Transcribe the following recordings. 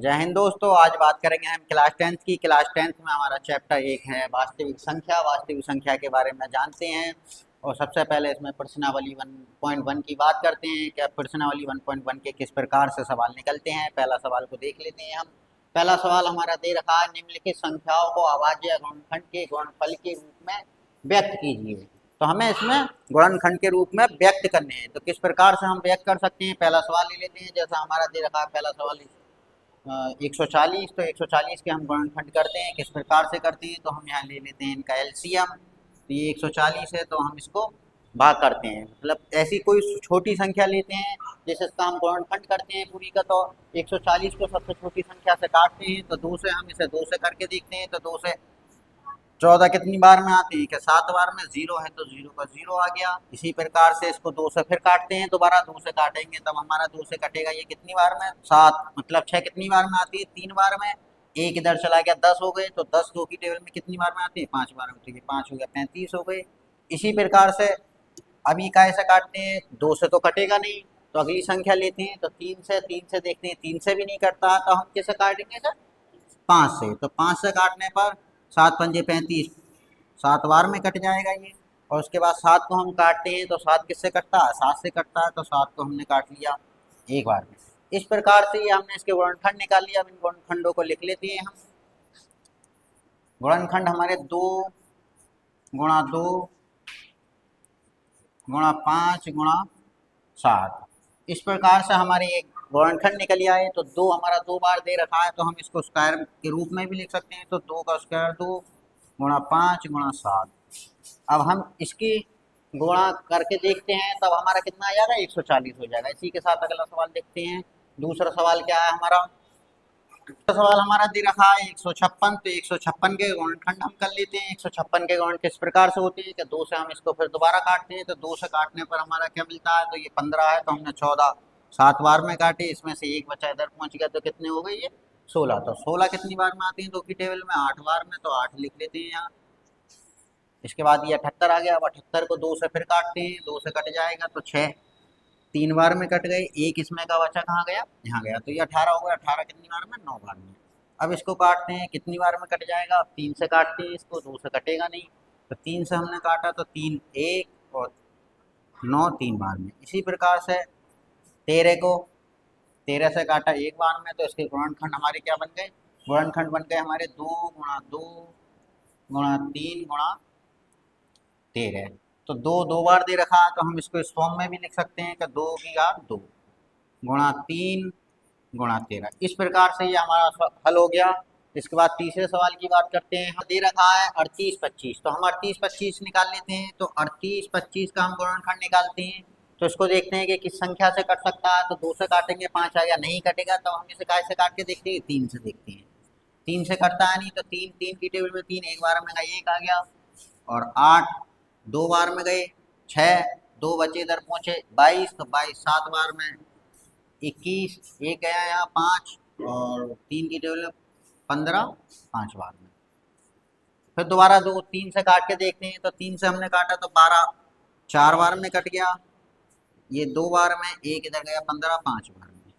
जय हिंद दोस्तों। आज बात करेंगे हम क्लास टेंथ में हमारा चैप्टर 1 है वास्तविक संख्या। वास्तविक संख्या के बारे में जानते हैं और सबसे पहले इसमें प्रश्नावली 1.1 की बात करते हैं। क्या प्रश्नावली 1.1 के किस प्रकार से सवाल निकलते हैं, पहला सवाल को देख लेते हैं हम। पहला सवाल हमारा दे रखा है, निम्नलिखित संख्याओं को अभाज्य गुणनखंड के गुणनफल के रूप में व्यक्त कीजिए। तो हमें इसमें गुणनखंड के रूप में व्यक्त करने हैं, तो किस प्रकार से हम व्यक्त कर सकते हैं, पहला सवाल ले लेते हैं। जैसा हमारा दे रखा है पहला सवाल 140, तो 140 के हम गुणनखंड करते हैं, किस प्रकार से करते हैं, तो हम यहाँ ले लेते हैं इनका एलसीएम। तो ये 140 है तो हम इसको भाग करते हैं, मतलब ऐसी कोई छोटी संख्या लेते हैं जिसका हम गुणनखंड करते हैं पूरी का। तो 140 को सबसे छोटी संख्या से काटते हैं, तो 2 से हम इसे 2 से करके देखते हैं। तो 2 से 14 कितनी बार में आते हैं, क्या 7 बार में। 0 है तो 0 का 0 आ गया। इसी प्रकार से इसको 2 से फिर काटते हैं, दोबारा 2 से काटेंगे तब हमारा 2 से कटेगा ये कितनी बार में, 7। मतलब 6 कितनी बार में आती है, 3 बार में। एक इधर चला गया, 10 हो गए। तो 10 2 की टेबल में कितनी बार में आती है, 5 बार में। तो ये 5 हो गया, 35 हो गए। इसी प्रकार से अभी कैसे काटते हैं, 2 से तो कटेगा नहीं, तो अगली संख्या लेते हैं। तो 3 से देखते हैं, 3 से भी नहीं कटता, तो हम किसे काटेंगे सर, 5 से। तो 5 से काटने पर 7 पंजे 35, 7 बार में कट जाएगा ये। और उसके बाद 7 को हम काटते हैं, तो 7 किससे कटता है, 7 से कटता है। तो 7 को हमने काट लिया एक बार में। इस प्रकार से ये हमने इसके गुणनखंड निकाल लिया। अब इन गुणनखंडों को लिख लेते हैं हम। गुणनखंड हमारे 2 गुणा 2 गुणा 5 गुणा 7, इस प्रकार से हमारे एक गुणनखंड निकल आए। तो 2 हमारा 2 बार दे रखा है, तो हम इसको स्क्वायर के रूप में भी लिख सकते हैं। तो 2 का स्क्वायर 2 गुणा 5 गुणा 7। अब हम इसकी गुणा करके देखते हैं, तब हमारा कितना आ जाएगा, 140 हो जाएगा। इसी के साथ अगला सवाल देखते हैं। दूसरा सवाल क्या है हमारा, दूसरा सवाल हमारा दे रखा है 156। तो 156 के गुणनखंड हम कर लेते हैं। 156 के गुणन किस प्रकार से होते हैं कि 2 से हम इसको फिर दोबारा काटते हैं। तो 2 से काटने पर हमारा क्या मिलता है, तो ये 15 है, तो हमने 14 7 बार में काटे, इसमें से एक बचा इधर पहुंच गया, तो कितने हो गए ये 16। तो 16 कितनी बार में आती है 2 की टेबल में, 8 बार में। तो 8 लिख लेते हैं यहाँ। इसके बाद ये 78 आ गया। अब 78 को 2 से फिर काटते हैं, 2 से कट जाएगा, तो 6 3 बार में कट गए। एक इसमें का बचा कहाँ गया, यहाँ गया। तो ये 18 हो गया। 18 कितनी बार में, 9 बार में। अब इसको काटते हैं, कितनी बार में कट जाएगा, अब 3 से काटते हैं इसको, 2 से कटेगा नहीं। तो 3 से हमने काटा, तो 3 1 और 9 3 बार में। इसी प्रकार से 13 को 13 से काटा एक बार में, तो इसके गुणनखंड हमारे क्या बन गए, गुणनखंड बन गए हमारे 2 गुणा 2 गुणा 3 गुणा 13। तो 2 2 बार दे रखा है, तो हम इसको इस फॉर्म में भी लिख सकते हैं कि 2 की घात 2 गुणा 3 गुणा 13। इस प्रकार से ये हमारा हल हो गया। इसके बाद तीसरे सवाल की बात करते हैं। दे रखा है 38 25, तो हम 38 25 निकाल लेते हैं। तो 38 25 का हम गुणनखंड निकालते हैं, तो इसको देखते हैं कि किस संख्या से कट सकता है। तो 2 से काटेंगे, 5 आ गया, नहीं कटेगा। तो हम इसे काय से काट के देखते हैं, 3 से देखते हैं। 3 से कटता है नहीं, तो 3 3 की टेबल में 3 एक बार में गए, 1 आ गया। और 8 2 बार में गए, 6 2 बचे इधर पहुंचे, 22। तो 22 7 बार में, 21 एक गया यहाँ 5, और 3 की टेबल में 15 5 बार में। फिर दोबारा 2 3 से काट के देखते हैं। तो 3 से हमने काटा, तो 12 4 बार में कट गया, ये 2 बार में, एक इधर गया 15 5 बार में।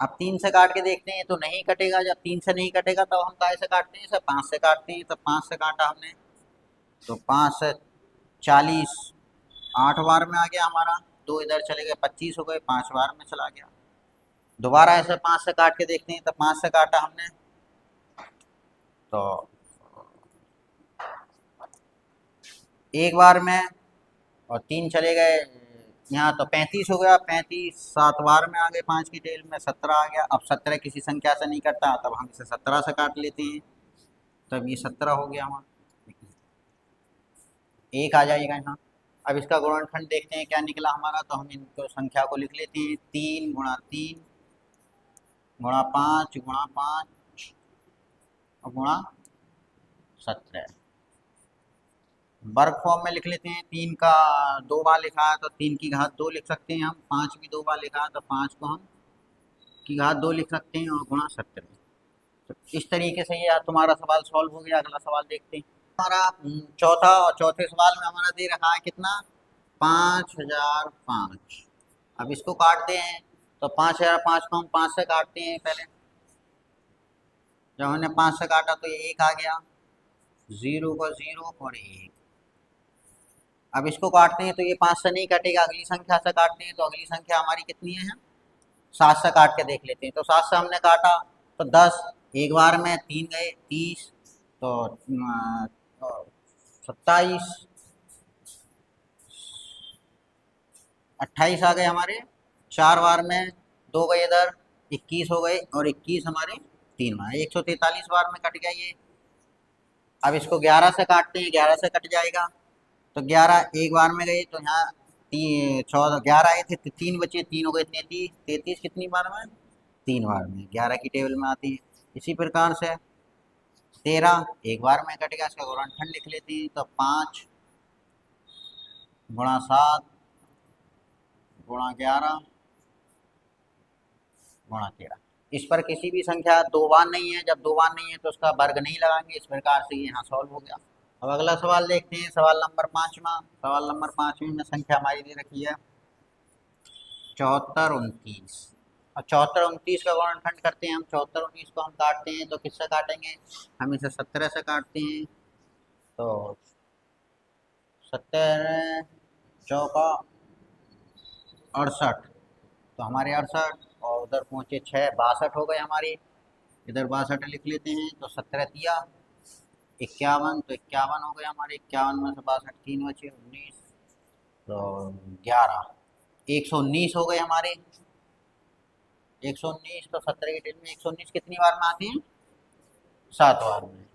अब 3 से काट के देखते हैं, तो नहीं कटेगा। जब 3 से नहीं कटेगा, तब हम काय से काटते हैं, सर 5 से काटते हैं। तो 5 से काटा हमने, तो 5 से 40 8 बार में आ गया हमारा। 2 इधर चले गए, 25 हो गए, 5 बार में चला गया। दोबारा ऐसे 5 से काट के देखते हैं। तो 5 से काटा हमने, तो एक बार में, और 3 चले गए यहाँ, तो 35 हो गया। 35 7 बार में आ गए, 5 की टेल में 17 आ गया। अब 17 किसी संख्या से नहीं कटता, तब हम इसे 17 से काट लेते हैं। तब ये 17 हो गया वहाँ, एक आ जाएगा यहाँ। अब इसका गुणनखंड देखते हैं क्या निकला हमारा। तो हम इनको संख्या को लिख लेते हैं, 3 गुणा 3 गुणा 5 गुणा 5 और गुणा 17। वर्ग फॉर्म में लिख लेते हैं। 3 का 2 बार लिखा है, तो 3 की घात 2 लिख सकते हैं हम। 5 की 2 बार लिखा है, तो 5 को हम की घात 2 लिख सकते हैं, और गुणा 17। तो इस तरीके से ये तुम्हारा सवाल सॉल्व हो गया। अगला सवाल देखते हैं हमारा चौथा, और चौथे सवाल में हमारा दे रखा है कितना, 5005। अब इसको काटते हैं, तो 5005 को हम 5 से काटते हैं पहले। जब हमने 5 से काटा तो ये 1 आ गया, 0 का 0 और 1। अब इसको काटते हैं तो ये 5 से नहीं कटेगा, अगली संख्या से काटते हैं तो अगली संख्या हमारी कितनी है, 7 से काट के देख लेते हैं। तो 7 से हमने काटा तो 10, एक बार में 3 गए 30, तो 27, 28 आ गए हमारे, 4 बार में 2 गए इधर, 21 हो गए, और 21 हमारे 3 बार, 143 बार में कट गया ये। अब इसको 11 से काटते हैं, 11 से कट जाएगा तो 11 एक बार में गए तो यहाँ 14, 11 आए थे तो 3 बचे, 3 हो गए 33, 33 कितनी बार में, 3 बार में, 11 की टेबल में आती है। इसी प्रकार से 13 एक बार में कट गया, इसका गुणनखंड लिख लेते हैं तो 5 गुणा 7 गुणा 11 गुणा 13। इस पर किसी भी संख्या 2 बार नहीं है, जब 2 बार नहीं है तो उसका वर्ग नहीं लगाएंगे। इस प्रकार से यहाँ सॉल्व हो गया। अब अगला सवाल देखते हैं, सवाल नंबर 5वां। सवाल नंबर 5वें में संख्या हमारी दे रखी है 74, 29। और 74, 29 का गुणनखंड करते हैं हम। 74, 19 को हम काटते हैं तो किससे काटेंगे, हम इसे 17 से काटते हैं। तो 17 चौका 68, तो हमारे 68 और उधर पहुँचे 6, 62 हो गए हमारे, इधर 62 लिख लेते हैं। तो 17 तिया 51, तो 51 हो गए हमारे, 51 में से 62 3 बचे 19, तो 11, 119 हो गए हमारे, 119। तो 17 की टेबल में 119 कितनी बार में आती हैं, 7 बार में।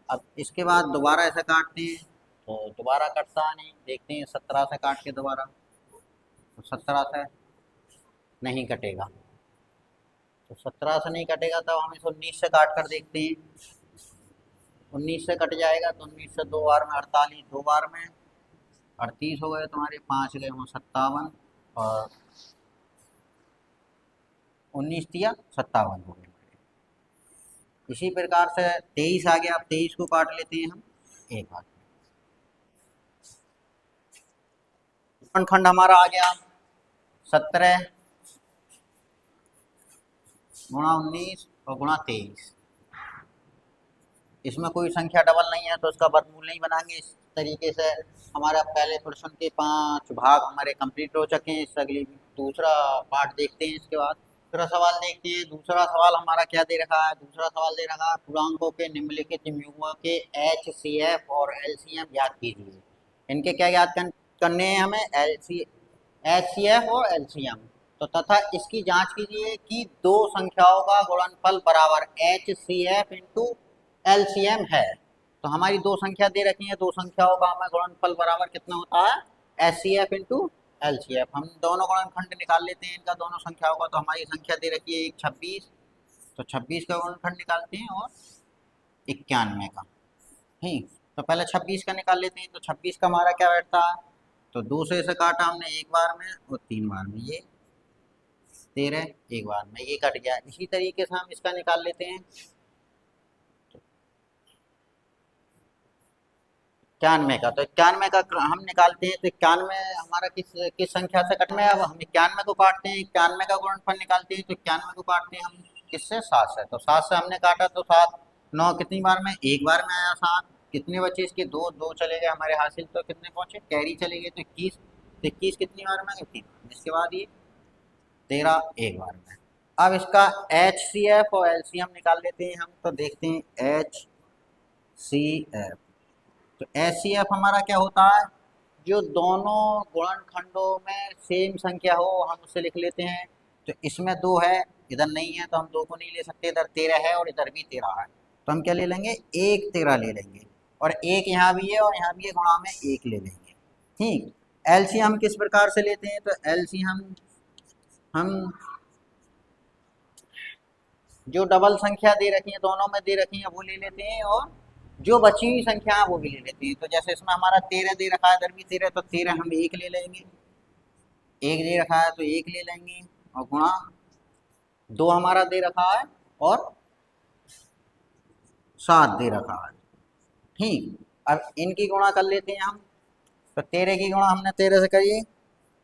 अब इसके बाद दोबारा ऐसे काटते हैं तो दोबारा कटता नहीं, देखते हैं 17 से काट के दोबारा, तो 17 से नहीं कटेगा। तो 17 से नहीं कटेगा तो हम इसे 19 से काट कर देखते हैं, 19 से कट जाएगा तो 19 से 2 बार में 48, 2 बार में 38 हो गए तुम्हारे, 5 गए हों 57, और 19 तिया 57 हो गए। इसी प्रकार से 23 आ गया। अब 23 को काट लेते हैं हम एक बार। खंड हमारा आ गया 17 गुणा 19 और गुणा 23। इसमें कोई संख्या डबल नहीं है तो उसका वर्गमूल नहीं बनाएंगे। इस तरीके से हमारा पहले प्रश्न के 5 भाग हमारे कंप्लीट हो चुके हैं। इस अगली दूसरा पार्ट देखते हैं। इसके बाद दूसरा सवाल देखते हैं। दूसरा सवाल हमारा क्या दे रखा है, दूसरा सवाल दे रखा है पूर्णांकों के निम्नलिखित समूहों के HCF और LCM ज्ञात कीजिए। इनके क्या ज्ञात करने हैं हमें, HCF और LCM। तो तथा इसकी जांच कीजिए कि दो संख्याओं का गुणनफल बराबर HCF इंटू LCM है। तो हमारी दो संख्या दे रखी है, दो संख्याओं का हमें गुणनफल बराबर कितना होता है, HCF इंटू LCF। हम दोनों गुणनखंड निकाल लेते हैं इनका, दोनों संख्याओं का। तो हमारी संख्या दे रखी है एक 26, तो 26 का गुणनखंड निकालते हैं, और 91 का। ठीक, तो पहले 26 का निकाल लेते हैं। तो 26 का हमारा क्या बैठता है, तो 2 से इसे काटा हमने एक बार में और 3 बार में, ये 13 एक बार में, ये कट गया। इसी तरीके से हम इसका निकाल लेते हैं 91 का। तो 91 का हम निकालते हैं तो 91 हमारा किस संख्या से कट में। अब हम 91 को काटते हैं, 91 का गुणनफल निकालते हैं। तो 91 को काटते हैं हम किससे, 7 से। तो 7 से हमने काटा तो 7 9 कितनी बार में, एक बार में आया 7। कितने बचे इसके, दो, दो चले गए हमारे हासिल। तो कितने पहुंचे, कैरी चले गए, तो 21। तो 21 कितनी बार में, 3। इसके बाद ये 13 एक बार में। अब इसका HCF और LCM निकाल लेते हैं हम। तो देखते हैं HCF। तो HCF हमारा क्या होता है, जो दोनों गुणनखंडों में सेम संख्या हो हम उससे लिख लेते हैं। तो इसमें 2 है, इधर नहीं है तो हम 2 को नहीं ले सकते, इधर 13 है और इधर भी 13 है। तो हम क्या ले लेंगे, 1 13 ले लेंगे, और 1 यहाँ भी है और यहाँ भी है, गुणा में 1 ले लेंगे। ठीक, LCM किस प्रकार से लेते हैं, तो LCM हम जो डबल संख्या दे रखी है, दोनों में दे रखी है, वो ले लेते हैं, और जो बची हुई संख्या है वो भी ले लेते हैं। तो जैसे इसमें हमारा 13 दे रखा है, इधर भी 13, तो 13 हम 1 ले लेंगे, 1 दे रखा है तो 1 ले लेंगे, और गुणा 2 हमारा दे रखा है, और 7 दे रखा है। ठीक, अब इनकी गुणा कर लेते हैं हम। तो 13 की गुणा हमने 13 से करिए,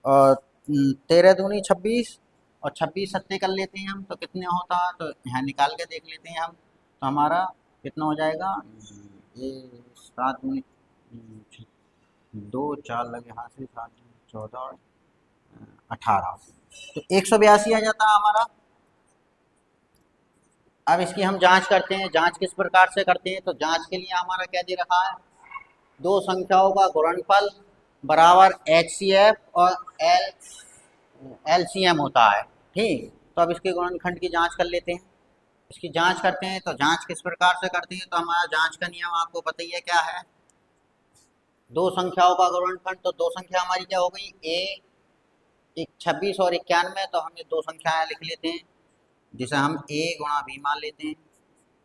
और 13 दूनी 26, और 26 सत्ते कर लेते हैं हम। तो कितने होता है, तो यहाँ निकाल के देख लेते हैं हम। तो हमारा कितना हो जाएगा, ये 7 दो, 4 लगे हाथ से, 7 14 18, तो 182 आ जाता है हमारा। अब इसकी हम जांच करते हैं, जांच किस प्रकार से करते हैं, तो जांच के लिए हमारा क्या दे रखा है, दो संख्याओं का गुणनफल बराबर HCF और LCM होता है, ठीक। तो अब इसके गुणनखंड की जांच कर लेते हैं। इसकी जांच करते हैं, तो जांच किस प्रकार से करते हैं, तो हमारा जांच का नियम आपको पता ही है क्या है, दो संख्याओं का गुणनखंड, तो दो संख्या हमारी क्या हो गई, एक 26 और 91, तो हम ये दो संख्याएं लिख लेते हैं, जिसे हम A गुणा B मान लेते हैं,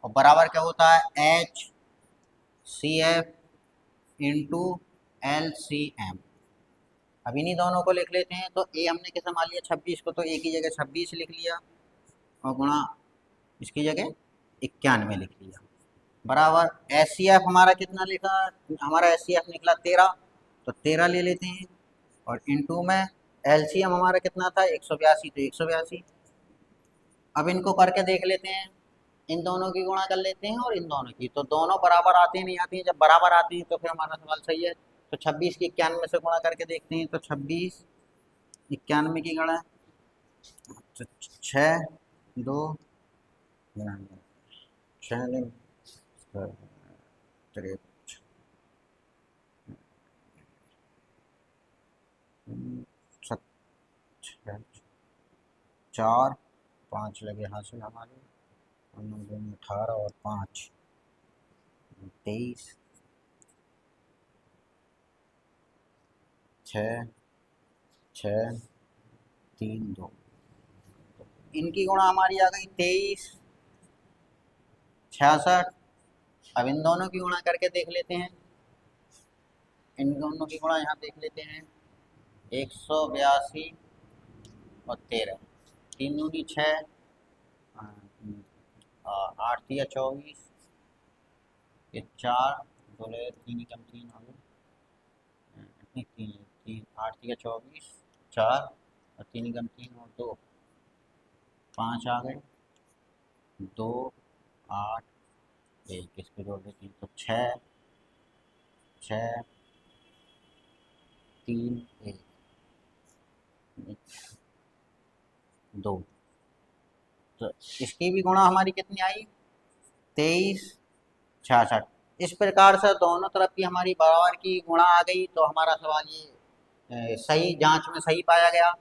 और बराबर क्या होता है HCF इंटू LCM। अब इन्हीं दोनों को लिख लेते हैं, तो A हमने कैसे मान लिया 26 को, तो A की जगह 26 लिख लिया, और गुणा इसकी जगह 91 लिख लिया, बराबर HCF हमारा कितना लिखा, हमारा HCF निकला 13, तो 13 ले लेते हैं, और इनटू में LCM हमारा कितना था 182, तो 182। अब इनको करके देख लेते हैं, इन दोनों की गुणा कर लेते हैं और इन दोनों की, तो दोनों बराबर आते हैं नहीं आती हैं, जब बराबर आती हैं तो फिर हमारा सवाल सही है। तो 26 की 91 से गुणा करके देखते हैं, तो 26 91 की गणा, तो 6 2 6 दिन 63 4 5 लगे हासिल हमारे, 18 और 5 23 6 6 3 2, इनकी गुणा हमारी आ गई 23 66। अब इन दोनों की गुणा करके देख लेते हैं, इन दोनों की गुणा यहाँ देख लेते हैं, 182 और 13, 3 दूनी 6, 8 दिया 24, ये 4 बोले 3 कम 3 हो गए, 3 8 दिया 24, 4 और 3 कम 3 और 2 5 आ गए, 2 8 1 इसको जोड़ देते हैं, तो 6 6 3 1 2, तो इसकी भी गुणा हमारी कितनी आई 23 66। इस प्रकार से दोनों तरफ की हमारी बराबर की गुणा आ गई, तो हमारा सवाल ये सही जांच में सही पाया गया।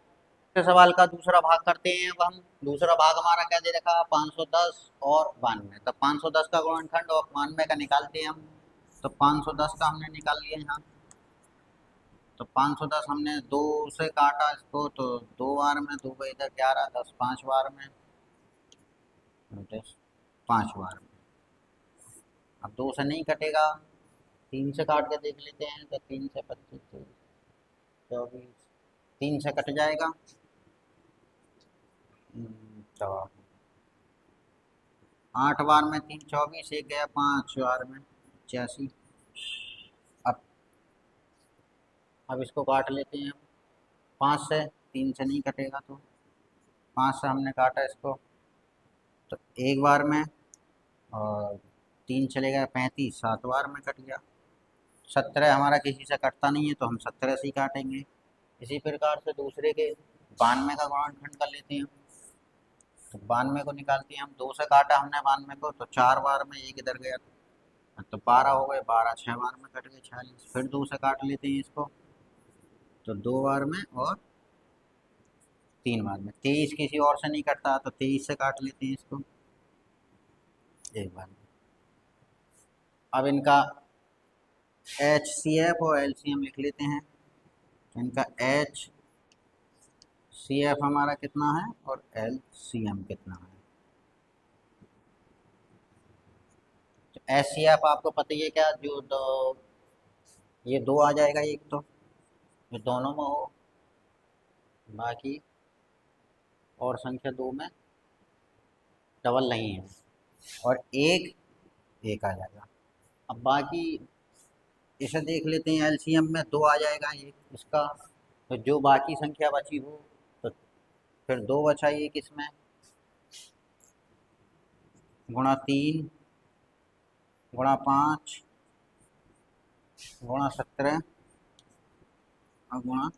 फिर सवाल का दूसरा भाग करते हैं। अब हम दूसरा भाग हमारा क्या दे रखा 510 और 92, तो 510 का गुणनखंड और 92 का निकालते हैं हम। तो 510 का हमने निकाल लिया यहाँ, तो 510 हमने 2 से काटा इसको, तो 2 बार में 2 का इधर 11 10 5 बार में 10 5 बार में। अब 2 से नहीं कटेगा, 3 से काट के देख लेते हैं, तो 3 से 25 24 3 से कट जाएगा, तो 8 बार में 3 24, एक गया 5 बार में 85। अब इसको काट लेते हैं हम, 5 से 3 से नहीं कटेगा, तो 5 से हमने काटा इसको, तो एक बार में, और 3 चले गए 35, 7 बार में कट गया। 17 हमारा किसी से कटता नहीं है, तो हम 17 से ही काटेंगे। इसी प्रकार से दूसरे के 92 का गुणनखंड कर लेते हैं, तो 92 को निकालते हैं हम, 2 से काटा हमने 92 को, तो 4 बार में एक इधर गया, तो 12 हो गए, 12 6 बार में कट गए 46। फिर 2 से काट लेते हैं इसको, तो 2 बार में और 3 बार में। 23 किसी और से नहीं कटता, तो 23 से काट लेते हैं इसको एक बार में। अब इनका HCF और LCM लिख लेते हैं, तो इनका HCF हमारा कितना है और LCM कितना है। तो HCF आपको पता ही है क्या, जो दो ये 2 आ जाएगा एक, तो जो दोनों में हो, बाकी और संख्या 2 में डबल नहीं है, और एक आ जाएगा। अब बाकी इसे देख लेते हैं, LCM में 2 आ जाएगा एक इसका, तो जो बाकी संख्या बची हो, तो फिर 2 बचा एक इसमें, गुणा 3 गुणा 5 गुणा 17 और गुणा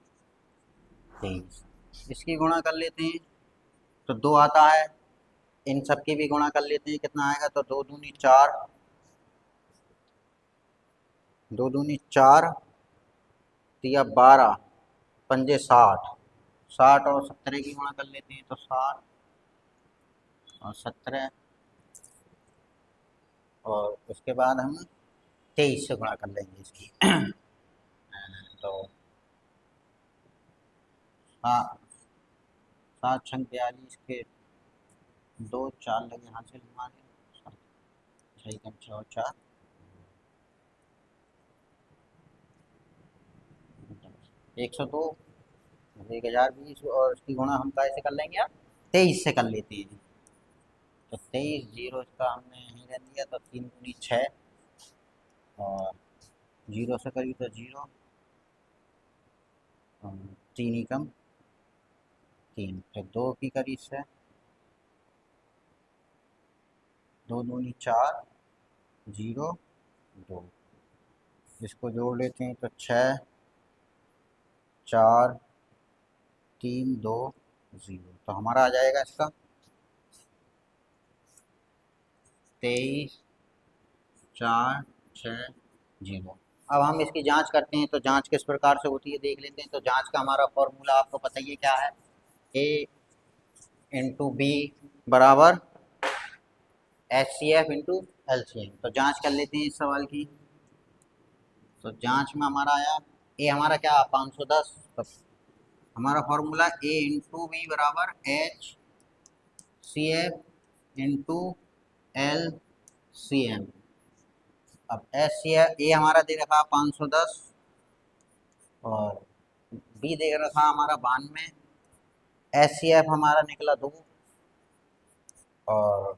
23। इसकी गुणा कर लेते हैं तो 2 आता है, इन सब की भी गुणा कर लेते हैं, कितना आएगा, तो 2 दूनी 4, 2 दूनी 4 तिया 12 पंजे 60, 60 और 17 की गुणा कर लेते हैं तो 60 और 17, और उसके बाद हम 23 से गुणा कर लेंगे इसकी तो 7 छंग 42 के 2 4 लगे हासिल हमारे, 6 कम 6 और 4 102, 1020, और इसकी गुणा हम कैसे कर लेंगे अब, 23 से कर लेते हैं। तो 23 जीरो इसका हमने यहीं रख दिया, तो 3 दूनी 6 और जीरो से करी तो जीरो, 3 ही कम 3, फिर 2 की करी से 2 दूनी 4 जीरो 2, इसको जोड़ लेते हैं तो 6 4 3 2 0, तो हमारा आ जाएगा इसका 23 4 6 0। अब हम इसकी जांच करते हैं, तो जांच किस प्रकार से होती है देख लेते हैं। तो जांच का हमारा फॉर्मूला आपको पता ही है क्या है, ए इंटू बी बराबर H C F into L C M. तो जांच कर लेते हैं इस सवाल की। तो जांच में हमारा आया ए हमारा क्या 510, तो हमारा फॉर्मूला ए इंटू बी बराबर H C F into L C M. अब एच सी एफ ए हमारा दे रखा 510 और बी दे रखा हमारा 92, एच सी एफ हमारा निकला 2 और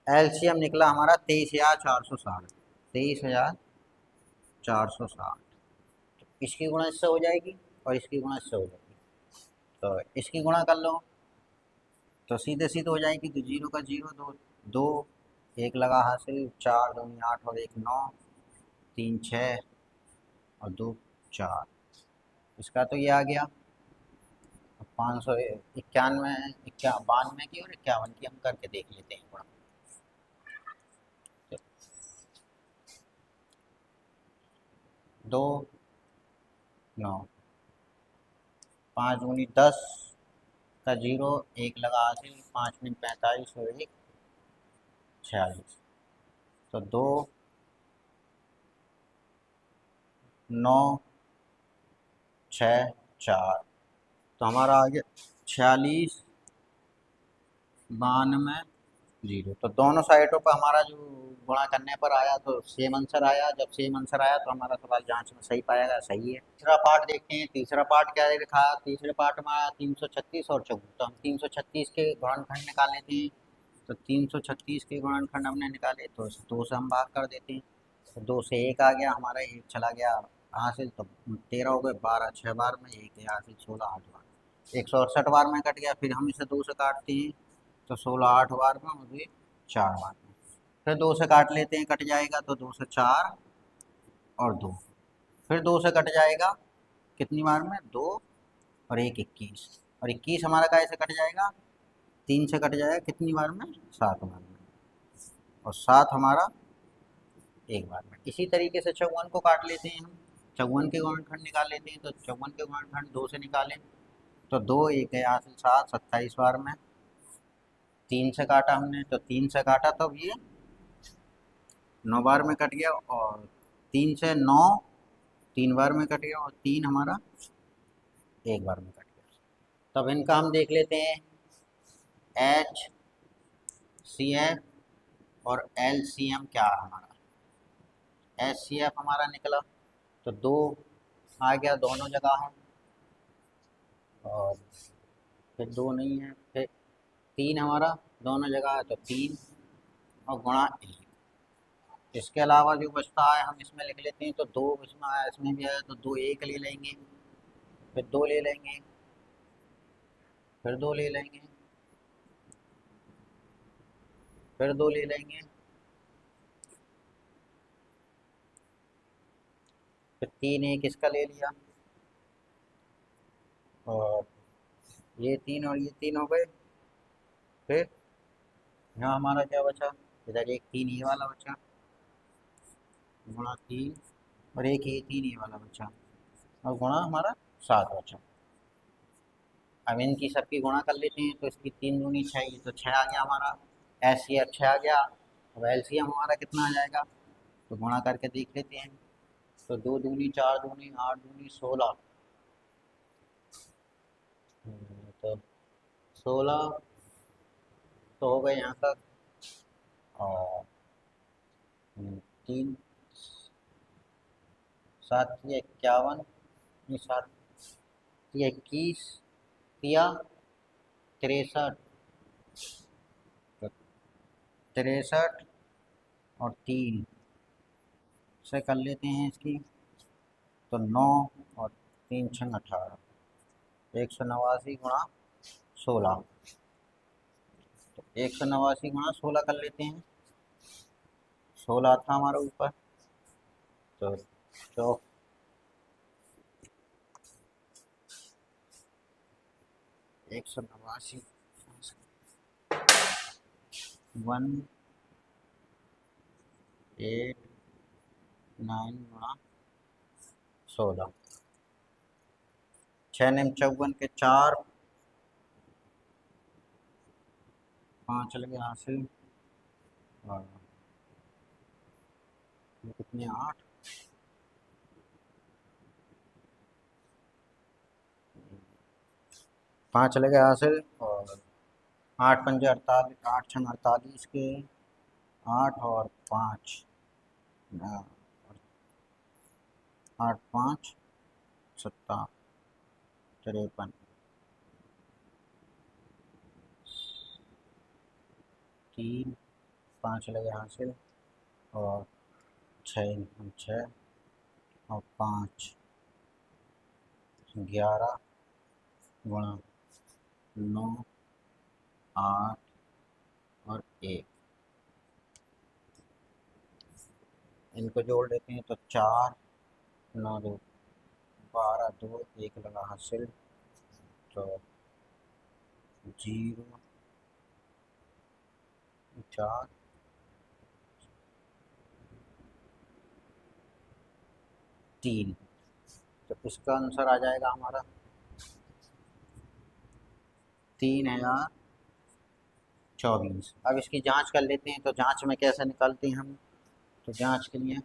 एलसीएम निकला हमारा 23,460, 23,460। इसकी गुणा इससे हो जाएगी और इसकी गुणा इससे हो जाएगी, तो इसकी गुणा कर लो तो सीधे सीधे हो जाएगी, तो जीरो का जीरो, दो दो, एक लगा हासिल, 4 दूनी 8 और 1 9, 3 6 और 2 4, इसका तो ये आ गया 591, 92 की और 51 की हम करके देख लेते हैं थोड़ा। 2 9, 5 दूनी 10 का जीरो, एक लगा हासिल, 5 में 45 और 1 46, तो 2 9 6 4, तो हमारा आ गया 46 92 जीरो। तो दोनों साइडों पर हमारा जो गुणा करने पर आया तो सेम आंसर आया। जब सेम आंसर आया तो हमारा सवाल जांच में सही पाएगा, सही है। तीसरा पार्ट देखते हैं, तीसरा पार्ट क्या लिखा है। तीसरे पार्ट में आया 336 और 54, तो हम 336 के गुणनखंड निकाल लेते हैं। तो 336 के गुणनखंड हमने निकाले तो 2 से हम भाग कर देते हैं, तो 2 से 1 आ गया हमारा, 1 चला गया हासिल, तो 13 हो गए, 12 6 बार में 1 हासिल, 16 8 बार, 168 बार में कट गया। फिर हम इसे 2 से काटते हैं तो 16 8 बार में मुझे 4 बार में, फिर 2 से काट लेते हैं, कट जाएगा तो 2 से 4 और 2, फिर 2 से कट जाएगा कितनी बार में, 2 और 1 21, और 21 हमारा कैसे कट जाएगा, 3 से कट जाएगा कितनी बार में, 7 बार में, और 7 हमारा 1 बार में। इसी तरीके से 54 को काट लेते हैं हम, 54 के गुणनखंड निकाल लेते हैं। तो 54 के गुणनखंड 2 से निकालें तो 2 1 है हासिल, 7 27 बार में, 3 से काटा हमने तो 3 से काटा तो ये 9 बार में कट गया, और 3 से 9 3 बार में कट गया, और 3 हमारा 1 बार में कट गया। तब इनका हम देख लेते हैं, एच सी एफ और एल सी एम क्या है हमारा। एच सी एफ हमारा निकला तो 2 आ गया दोनों जगह है, और फिर 2 नहीं है, फिर 3 हमारा दोनों जगह है तो 3 और गुणा 1। इसके अलावा जो बचता है हम इसमें लिख लेते हैं, तो 2 इसमें आया, इसमें भी आया, तो 2 1 ले लेंगे, फिर 2 ले लेंगे, फिर 2 ले लेंगे, फिर 2 ले लेंगे, फिर 3 1 इसका ले लिया, और ये 3 और ये 3 हो गए। फिर यहाँ हमारा क्या बचा, इधर एक 3 ये वाला बचा, गुणा 3, और एक ये 3 ये वाला बचा, और गुणा हमारा 7 बचा। अब इनकी सबकी गुणा कर लेते हैं, तो इसकी 3 दूनी 6, ये तो 6 आ गया हमारा, एस सी एफ 6 आ गया। अब एलसीएम हमारा कितना आ जाएगा, तो गुणा करके देख लेते हैं। तो 2 दूनी 4 दूनी 8 दूनी 16, तो 16 तो हो गए यहाँ तक। और 3 7 51, 7 21, 63, तो 63 और 3 से कर लेते हैं इसकी, तो 9 और 3 6 18, 189 गुणा 16, तो 189 गुणा 16 कर लेते हैं। 16 था हमारा ऊपर, तो 189 189 गुणा 16, 6 9 54 के 4, 5 लगे हासिल, और कितने 8, 5 लगे हासिल, और 8 पंजे 48, 8 छंग 48 के 8 और 5, 8 5 17 53, 3 5 लगे हासिल, और 6 6 और 5 11 गुणा 9 8 और 1, इनको जोड़ लेते हैं, तो 4 9 2 12 2 1 लगा हासिल, तो 0 4 3, तो इसका आंसर आ जाएगा हमारा 3024। अब इसकी जांच कर लेते हैं, तो जांच में कैसे निकालते हैं हम, तो जांच के लिए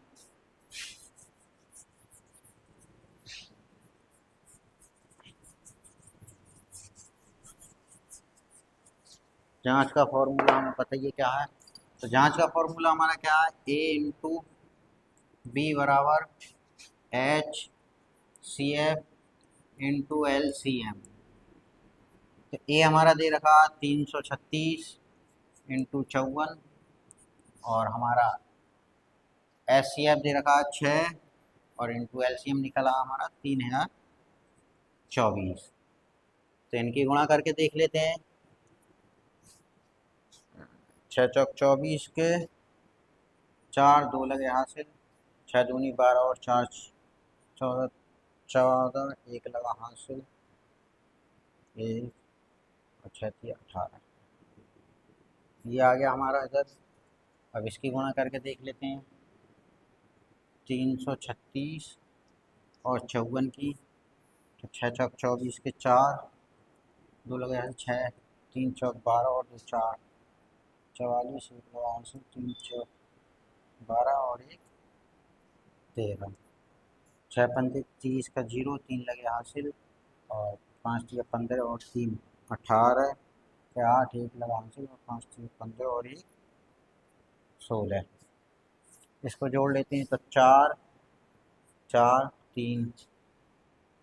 जांच का फॉर्मूला हमें पता ही क्या है। तो जांच का फॉर्मूला हमारा क्या है, ए इंटू बी बराबर H C F into L C M. तो ए हमारा दे रखा 336 इंटू 54, और हमारा एस सी एफ दे रखा 6, और इंटू एल सी एम निकला हमारा 3024। तो इनकी गुणा करके देख लेते हैं, 6 चौक 24 के 4 2 लगे हासिल, 6 दूनी 12 और 4 14 14 1 लगा हासिल, 1 और 6 18, ये आ गया हमारा इधर। अब इसकी गुणा करके देख लेते हैं, 336 और 54 की, तो 6 चौक 24 के 4 2 लगे हासिल, 6 3 चौक 12 और 2 4 44, 1 लगा हासिल, 3 चौक 12 और 1 13, 6 पंजे 30 का 0 3 लगे हासिल, और 5 3 15 और 3 18 के 8 1 लगा हासिल, और 5 3 15 और 1 16। इसको जोड़ लेते हैं, तो 4 4 3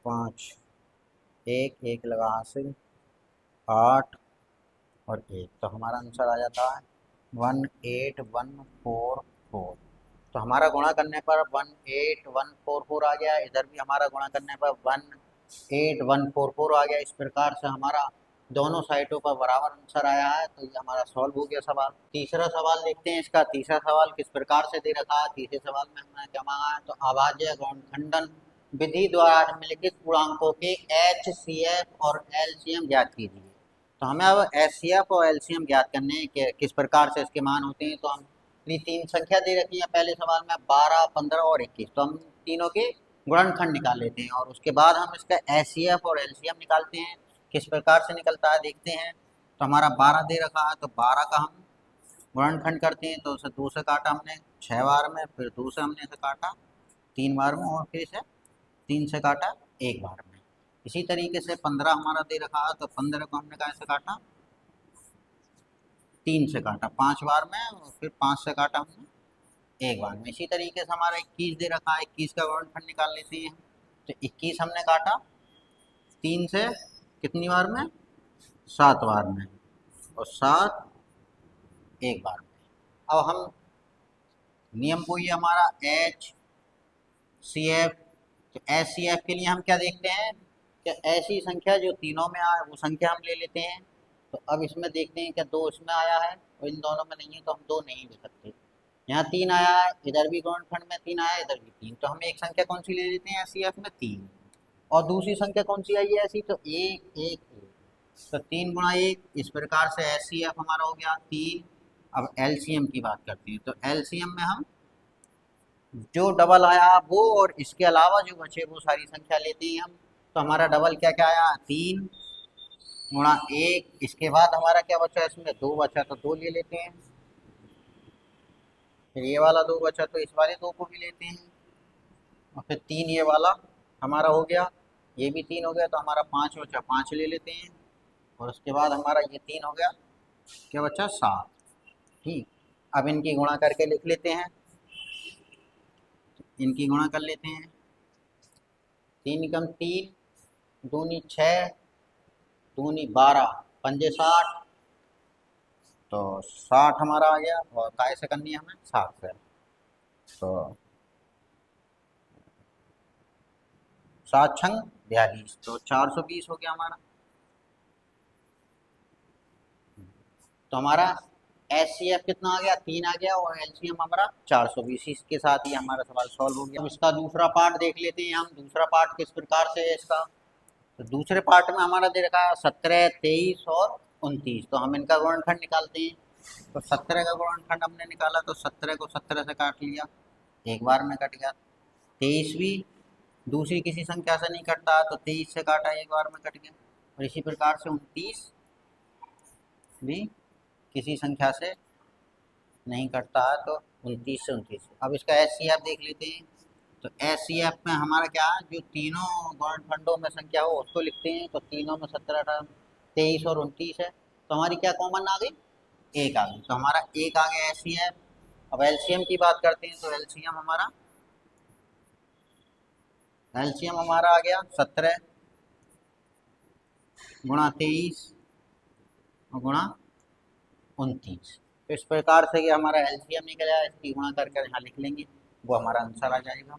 5 1 1 लगा हासिल, 8 और 1, तो हमारा आंसर आ जाता है 18144। तो हमारा गुणा करने पर 18144 आ गया, इधर भी हमारा गुणा करने पर 18144 आ गया। इस प्रकार से हमारा दोनों साइडों पर बराबर आंसर आया है, तो ये हमारा सॉल्व हो गया सवाल। तीसरा सवाल देखते हैं। इसका तीसरा सवाल किस प्रकार से दे रखा है। तीसरे सवाल में हमने क्या मांगा है, तो अभाज्य गुणनखंडन विधि द्वारा निम्नलिखित पूर्णांकों के HCF और LCM ज्ञात कीजिए। तो हमें अब HCF और LCM ज्ञात करने हैं कि किस प्रकार से इसके मान होते हैं। तो हम तीन संख्या दे रखी है पहले सवाल में, 12, 15 और 21। तो हम तीनों के गुणनखंड निकाल लेते हैं और उसके बाद हम इसका HCF और LCM निकालते हैं। किस प्रकार से निकलता है देखते हैं। तो हमारा 12 दे रखा है, तो 12 का हम गुणनखंड करते हैं। तो उसे 2 से काटा हमने 6 बार में, फिर 2 से हमने इसे काटा 3 बार में, और फिर इसे 3 से काटा 1 बार में। इसी तरीके से 15 हमारा दे रखा है, तो 15 को हमने कैसे काटा, 3 से काटा 5 बार में, और फिर 5 से काटा हमने 1 बार में। इसी तरीके से हमारा 21 दे रखा है, 21 का गुणनखंड निकाल लेते हैं। तो 21 हमने काटा 3 से कितनी बार में, 7 बार में, और 7 1 बार में। अब हम नियम को, ये हमारा HCF, तो HCF के लिए हम क्या देखते हैं कि ऐसी संख्या जो तीनों में आए वो संख्या हम ले लेते हैं। तो अब इसमें देखते हैं कि 2 इसमें आया है और इन दोनों में नहीं है, तो हम 2 नहीं ले सकते। यहाँ 3 आया है, इधर भी गुणनखंड में 3 आया है, इधर भी 3, तो हम एक संख्या कौन सी ले लेते हैं HCF में, 3। और दूसरी संख्या कौन सी आई है ऐसी, तो 1 1 1। तो 3 गुणा 1, इस प्रकार से HCF हमारा हो गया 3। अब LCM की बात करते हैं। तो LCM में हम जो डबल आया वो और इसके अलावा जो बचे वो सारी संख्या लेते हैं हम। तो हमारा डबल क्या क्या आया, 3 गुणा 1। इसके बाद हमारा क्या बचा, इसमें 2 बचा, तो 2 ले लेते हैं। फिर ये वाला 2 बचा, तो इस वाले 2 को भी लेते हैं। और फिर 3 ये वाला हमारा हो गया, ये भी 3 हो गया, तो हमारा 5 बचा, 5 ले लेते हैं। और उसके बाद हमारा ये 3 हो गया, क्या बचा, 7। ठीक, अब इनकी गुणा करके लिख लेते हैं। इनकी गुणा कर लेते हैं। 3 एकम 3, दूनी 6, दूनी 12, पंजे 60, तो 60 हमारा आ गया। और काय से करनी है हमें, 60 से। तो 7 छंग 42, तो 420 हो गया हमारा। तो हमारा HCF कितना आ गया, 3 आ गया, और LCM हमारा 420। इसके साथ ही हमारा सवाल सॉल्व हो गया। अब इसका दूसरा पार्ट देख लेते हैं हम। दूसरा पार्ट किस प्रकार से है इसका। तो दूसरे पार्ट में हमारा दे रखा है 17, 23 और 29। तो हम इनका गुणनखंड निकालते हैं। तो 17 का गुणनखंड हमने निकाला, तो 17 को 17 से काट लिया, 1 बार में कट गया। 23 भी दूसरी किसी संख्या से नहीं कटता, तो 23 से काटा, 1 बार में कट गया। और इसी प्रकार से 29 भी किसी संख्या से नहीं कटता है, तो 29 से 29। अब इसका HCF देख लेते हैं। तो HCF में हमारा क्या है, जो तीनों गुणनखंडों में संख्या हो उसको लिखते हैं। तो तीनों में 17, 23 और 29 है, तो हमारी क्या कॉमन आ गई, 1 आ गई। तो हमारा 1 आ गया HCF। अब LCM की बात करते हैं। तो LCM हमारा आ गया 17 गुणा 23 और गुणा 29। तो इस प्रकार से ये हमारा LCM निकल आया। इसकी गुणा करके यहाँ लिख लेंगे, वो हमारा आंसर आ जाएगा।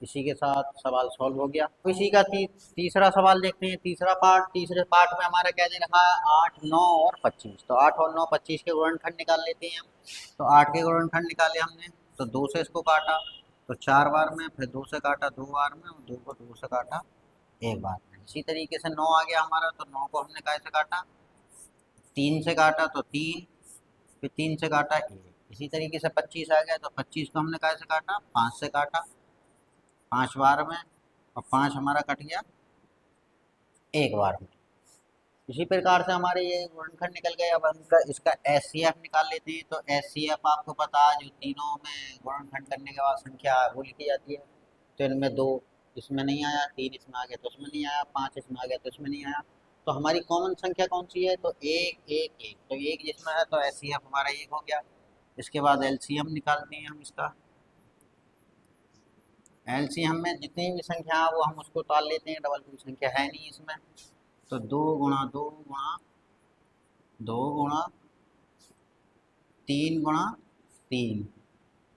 इसी के साथ सवाल सॉल्व हो गया। तो इसी का तीसरा सवाल देखते हैं। तीसरा पार्ट, तीसरे पार्ट में हमारा क्या दे रखा है, 8, 9 और 25। तो 8 और 9, 25 के गुणनखंड निकाल लेते हैं हम। तो 8 के गुणनखंड निकाले हमने, तो 2 से इसको काटा, तो 4 बार में, फिर 2 से काटा 2 बार में, और 2 को 2 से काटा 1 बार में। इसी तरीके से 9 आ गया हमारा, तो 9 को हमने कैसे काटा, 3 से काटा, तो 3, फिर 3 से काटा 1। इसी तरीके से 25 आ गया, तो 25 को हमने कैसे काटा, 5 से काटा, 5 बार में, और 5 हमारा कट गया 1 बार में। इसी प्रकार से हमारे ये गुणनखंड निकल गए। अब हम इसका HCF निकाल लेते हैं। तो HCF आपको पता है, जो तीनों में गुणनखंड करने के बाद संख्या वो लिखी जाती है। तो इनमें 2 इसमें नहीं आया, 3 इसमें आ गया तो इसमें नहीं आया, 5 इसमें आ गया तो इसमें नहीं आया। तो हमारी कॉमन संख्या कौन सी है, तो 1 1 1। तो 1 जिसमें है, तो HCF हमारा 1 हो गया। इसके बाद LCM निकालते हैं हम इसका। LCM में जितनी भी संख्या है वो हम उसको टाल लेते हैं, डबल कोई संख्या है नहीं इसमें। तो 2 गुणा 2 गुणा 2 गुणा 3 गुणा 3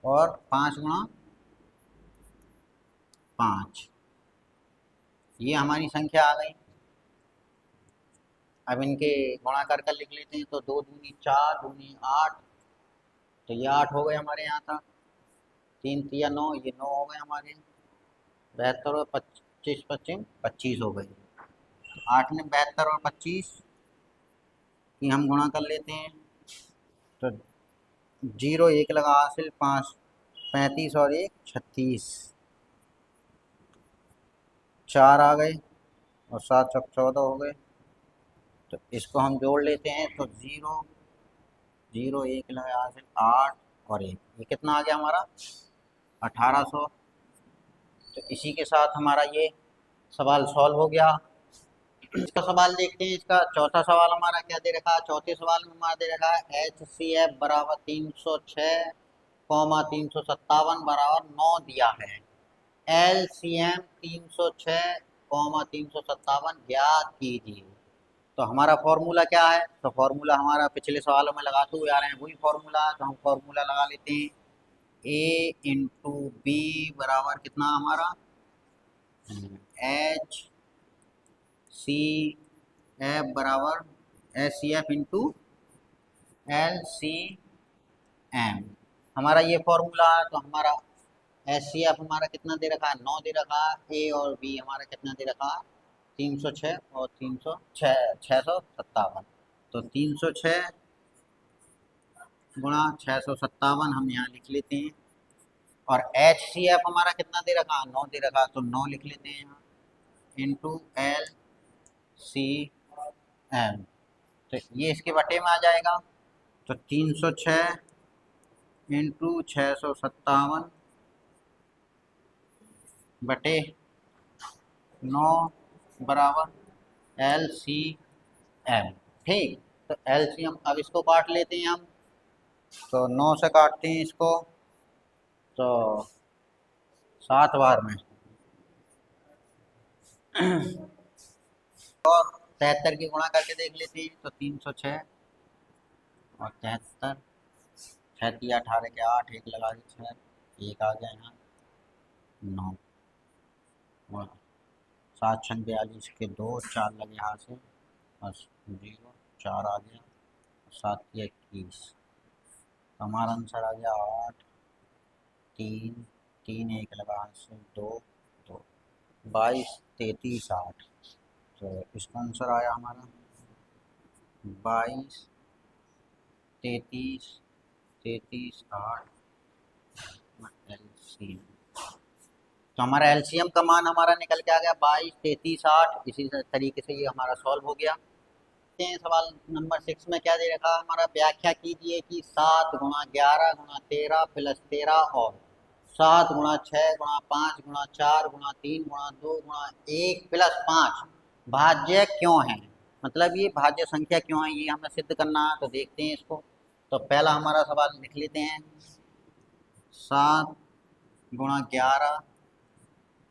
और 5 गुणा 5, ये हमारी संख्या आ गई। अब इनके गुणा कर लिख लेते हैं। तो 2 दूनी 4, दूनी 8, तो ये 8 हो गए हमारे यहाँ तक। 3 तिया 9, ये 9 हो गए हमारे। 72 और 25 25 25 हो गई। 8 ने 72 और 25 की हम गुणा कर लेते हैं। तो 0 1 लगा हासिल, 5 35 और 1 36, 4 आ गए और 7 चौक 14 हो गए। तो इसको हम जोड़ लेते हैं। तो 0 0 1 लगा हासिल, 8 और 1, ये कितना आ गया हमारा 1800। तो इसी के साथ हमारा ये सवाल सॉल्व हो गया। इसका सवाल देखते हैं। इसका चौथा सवाल हमारा क्या दे रखा है। चौथे सवाल में हमारा दे रखा है HCF बराबर 306 कौमा 357 बराबर 9 दिया है। LCM 306 कौमा 357 ज्ञात कीजिए। तो हमारा फॉर्मूला क्या है। तो फॉर्मूला हमारा पिछले सवालों में लगाते हुए आ रहे हैं, वही फॉर्मूला है। तो हम फॉर्मूला लगा लेते हैं। A इंटू बी बराबर कितना हमारा HCF बराबर HCF इंटू LCM, हमारा ये फॉर्मूला है। तो हमारा HCF हमारा कितना दे रखा है 9 दे रखा है। A और B हमारा कितना दे रखा है 306 और 657। तो 306 गुणा 657 हम यहाँ लिख लेते हैं। और HCF हमारा कितना दे रखा है 9 दे रखा है, तो 9 लिख लेते हैं यहाँ इंटू LCM। तो ये इसके बटे में आ जाएगा। तो 306 इंटू 657 बटे 9 बराबर LCM। ठीक, तो LCM अब इसको काट लेते हैं हम। तो 9 से काटते हैं इसको, तो 7 बार में और 73 की गुणा करके देख लेते हैं। तो 306 और 73, 6 तिया 18 के 8, 1 लगा के 6, 1 आ गया यहाँ 9 और 7 छंग 42 के 2, 4 लगे यहाँ से बस 0, 4 आ गया, 7 तिया 21। हमारा आंसर आ गया 8 3 3, 1 लगा हाथ से 2 2, 22 33 8। तो इसका आंसर आया हमारा 22 33 33 8 LCM। तो हमारा LCM का मान हमारा निकल के आ गया 22 33 8। इसी तरीके से ये हमारा सॉल्व हो गया। सवाल नंबर 6 में क्या दे रखा है हमारा, व्याख्या कीजिए कि 7 गुणा 11 गुणा 13 प्लस 13 और 7 गुणा 6 गुणा 5 गुणा 4 गुणा 3 गुणा 2 गुणा 1 प्लस 5 भाज्य क्यों है। मतलब ये भाज्य संख्या क्यों है, ये हमें सिद्ध करना है। तो देखते हैं इसको। तो पहला हमारा सवाल लिख लेते हैं। 7 गुणा 11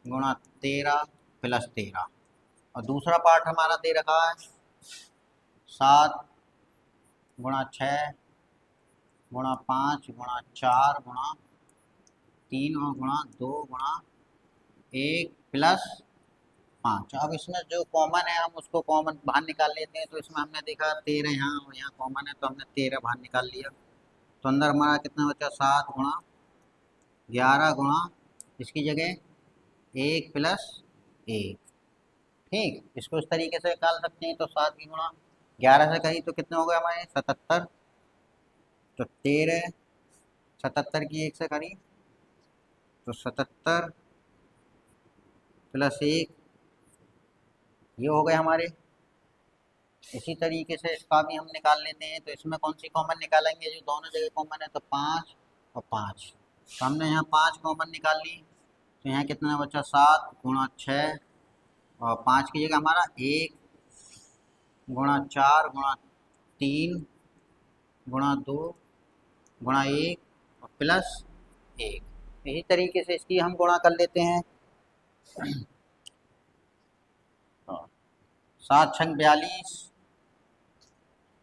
गुणा 13 प्लस 13, और दूसरा पार्ट हमारा दे रखा है 7 गुणा 6 गुणा 5 गुणा 4 गुणा 3 और गुणा 2 गुणा 1 प्लस 5। अब इसमें जो कॉमन है हम उसको कॉमन बाहर निकाल लेते हैं। तो इसमें हमने देखा 13 यहाँ और यहाँ कॉमन है, तो हमने 13 बाहर निकाल लिया। तो अंदर हमारा कितना बचा 7 गुणा 11 गुणा इसकी जगह 1 प्लस 1। ठीक, इसको इस तरीके से निकाल सकते हैं। तो 7 की गुणा 11 से करी तो कितने हो गए हमारे 77। तो 13 77 की 1 से करी तो 77 प्लस 1, ये हो गए हमारे। इसी तरीके से इसका भी हम निकाल लेते हैं। तो इसमें कौन सी कॉमन निकालेंगे, जो दोनों जगह कॉमन है। तो 5 और 5, तो हमने यहाँ 5 कॉमन निकाल ली। तो यहाँ कितना बचा 7 गुणा 6 और 5 की जगह हमारा 1 गुणा 4 गुणा 3 गुणा 2 गुणा 1 और प्लस 1। इसी तरीके से इसकी हम गुणा कर लेते हैं। 7 छंग 42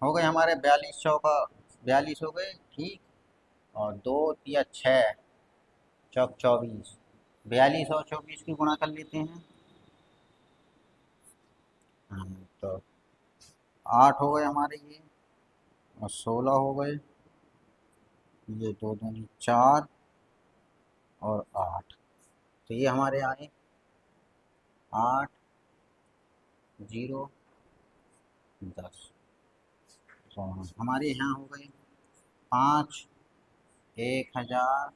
हो गए हमारे, 42 चौका 42 हो गए। ठीक, और 2 तिया 6 चौक 24, 42 और 24 की गुणा कर लेते हैं। तो 8 हो गए हमारे ये, और 16 हो गए, ये 2 दूनी 4 और 8। तो ये हमारे आए 8, 0, 10। तो हमारे यहाँ हो गए 5, 1000,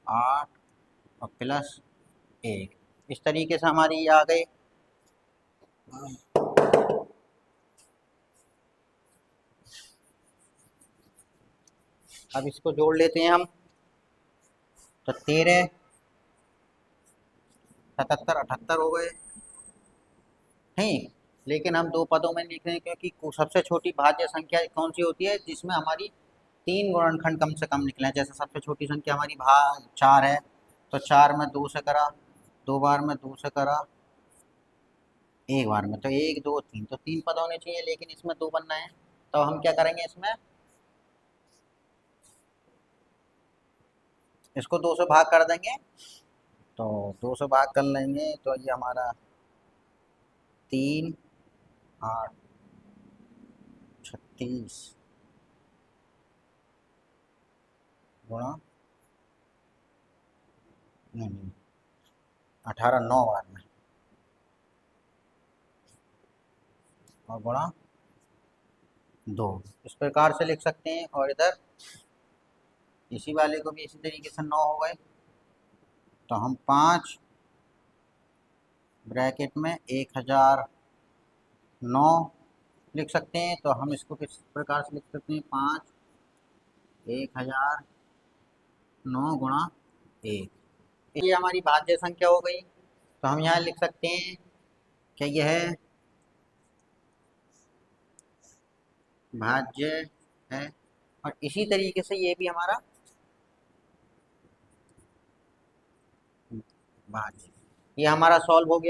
8 और प्लस 1। इस तरीके से हमारी ये आ गए। अब इसको जोड़ लेते हैं हम। तो 13, 77, 78 हो गए, ठीक। लेकिन हम दो पदों में लिख रहे हैं क्योंकि सबसे छोटी भाज्य संख्या कौन सी होती है जिसमें हमारी 3 गुणनखंड कम से कम निकले हैं। जैसे सबसे छोटी संख्या हमारी 4 है, तो 4 में 2 से करा, 2 बार में 2 से करा, 1 बार में, तो 1, 2, 3, तो 3 पद होने चाहिए, लेकिन इसमें 2 बनना है। तो हम क्या करेंगे, इसमें इसको 2 से भाग कर देंगे। तो 2 से भाग कर लेंगे तो ये हमारा 3, 8, 36 गुणा, नहीं 18, 9 बार में, और गुणा 2, इस प्रकार से लिख सकते हैं। और इधर इसी वाले को भी इसी तरीके से 9 हो गए, तो हम 5 ब्रैकेट में 1009 लिख सकते हैं। तो हम इसको किस प्रकार से लिख सकते हैं, 5 1009 गुणा 1। ये हमारी भाज्य संख्या हो गई। तो हम यहाँ लिख सकते हैं कि यह भाज्य है, और इसी तरीके से ये भी हमारा भाज्य, ये हमारा सॉल्व हो गया।